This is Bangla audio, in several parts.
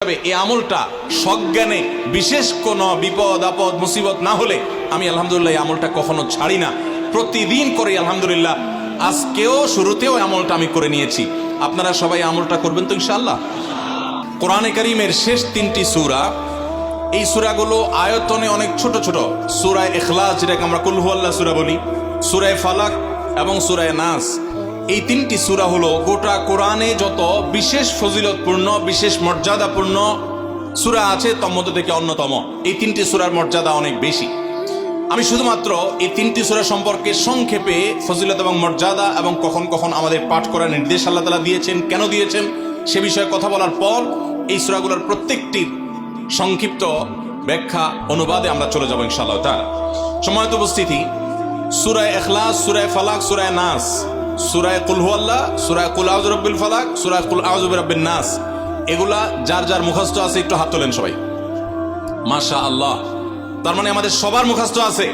হিসাবে এই আমলটা সজ্ঞানে বিশেষ কোনো বিপদ আপদ মুসিবত না হলে আমি আলহামদুলিল্লাহ এই আমলটা কখনো ছাড়ি না, প্রতিদিন করি আলহামদুলিল্লাহ। আজকেও শুরুতেও আমলটা আমি করে নিয়েছি। আপনারা সবাই আমলটা করবেন তো ইনশাআল্লাহ। কোরআনে কারীমের শেষ 3টি সূরা, এই সূরাগুলো আয়তনে অনেক ছোট ছোট। সূরা ইখলাস, যেটাকে আমরা কুল হুয়াল্লাহ সূরা বলি, সূরা ফালাক এবং সূরা নাস, এই 3টি সূরা হলো গোটা কোরআনে যত বিশেষ ফজিলতপূর্ণ বিশেষ মর্যাদাপূর্ণ সূরা আছে তার মধ্যে থেকে অন্যতম। এই 3টি সূরার মর্যাদা অনেক বেশি। আমি শুধুমাত্র এই 3টি সূরা সম্পর্কে সংক্ষেপে ফজিলত এবং মর্যাদা এবং কখন কখন আমাদের পাঠ করার নির্দেশ আল্লাহ তাআলা দিয়েছেন, কেন দিয়েছেন সে বিষয়ে কথা বলার পর এই সূরাগুলোর প্রত্যেকটির সংক্ষিপ্ত ব্যাখ্যা অনুবাদে আমরা চলে যাব ইনশাআল্লাহ তাআলা। সম্মানিত উপস্থিতি, সূরা ইখলাস, সূরা ফালাক, সূরা নাস, সূরা কুল হুয়াল্লাহ, সূরা কুল আউযু বিরাব্বিল ফালাক, সূরা কুল আউযু বিরাব্বিন নাস, এগুলা যার যার মুখস্থ আছে একটু হাত তোলেন সবাই। মাশাআল্লাহ, তার মানে আমাদের সবার মুখস্থ আছে।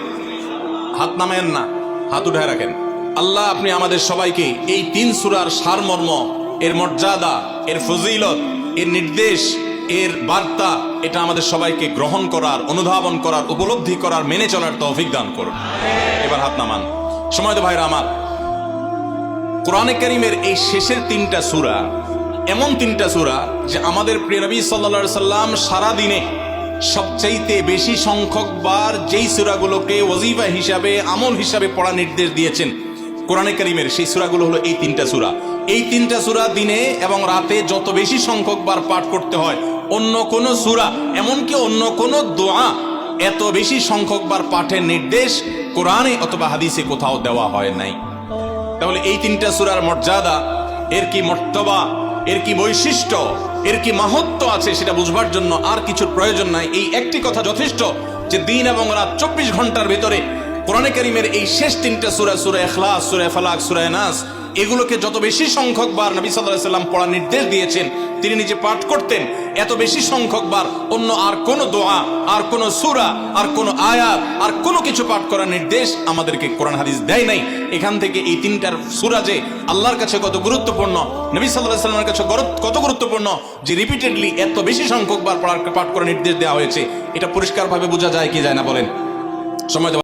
হাত নামেন না, হাত উঠায় রাখেন। আল্লাহ আপনি আমাদের সবাইকে এই 3 সূরার সারমর্ম, এর মর্যাদা, এর ফজিলত, এর নির্দেশ, এর বার্তা, এটা আমাদের সবাইকে গ্রহণ করার, অনুধাবন করার, উপলব্ধি করার, মেনে চলার তৌফিক দান করুন। এবার হাত নামান। সময়ত ভাইরা আমার, কোরআনে কারীমের এই শেষের 3টা সূরা এমন 3টা সূরা যে আমাদের প্রিয় নবী সাল্লাল্লাহু আলাইহি সাল্লাম সারা দিনে সবচাইতে বেশি সংখ্যক বার যেই সূরাগুলোকে ওয়াজিফা হিসাবে, আমল হিসাবে পড়া নির্দেশ দিয়েছেন কোরআনে কারীমের, সেই সূরাগুলো হলো এই 3টা সূরা। এই 3টা সূরা দিনে এবং রাতে যত বেশি সংখ্যক বার পাঠ করতে হয়, অন্য কোন সূরা, এমনকি অন্য কোন দোয়া এত বেশি সংখ্যক বার পাঠের নির্দেশ কোরআনে অথবা হাদিসে কোথাও দেওয়া হয় নাই। তাহলে এই 3টা সূরার মর্যাদা, এর কি মর্তবা, এর কি বৈশিষ্ট্য, এর কি মাহাত্ম্য আছে সেটা বুঝবার জন্য আর কিছুর প্রয়োজন নাই। এই একটি কথা যথেষ্ট যে দিন এবং রাত 24 ঘন্টার ভিতরে কোরআনে কারীমের এই শেষ 3টা সূরা, সূরা ইখলাস, সূরা ফালাক, সূরা নাস, এগুলোকে যত বেশি সংখ্যক বার নবী সাল্লাল্লাহু আলাইহি সাল্লাম পড়ার নির্দেশ দিয়েছেন, তিনি নিজে পাঠ করতেন, এত বেশি সংখ্যক বার অন্য আর কোন দোয়া, আর কোন সূরা, আর কোন আয়াত, আর কোনো কিছু পাঠ করার নির্দেশ আমাদেরকে কোরআন হাদিস দেয় নাই। এখান থেকে এই 3টার সূরা যে আল্লাহর কাছে কত গুরুত্বপূর্ণ, নবী সাল্লাল্লাহু আলাইহি সাল্লামের কাছে কত গুরুত্বপূর্ণ, যে রিপিটেডলি এত বেশি সংখ্যক বার পাঠ করার নির্দেশ দেওয়া হয়েছে, এটা পরিষ্কারভাবে বোঝা যায় কি যায় না বলেন? সময়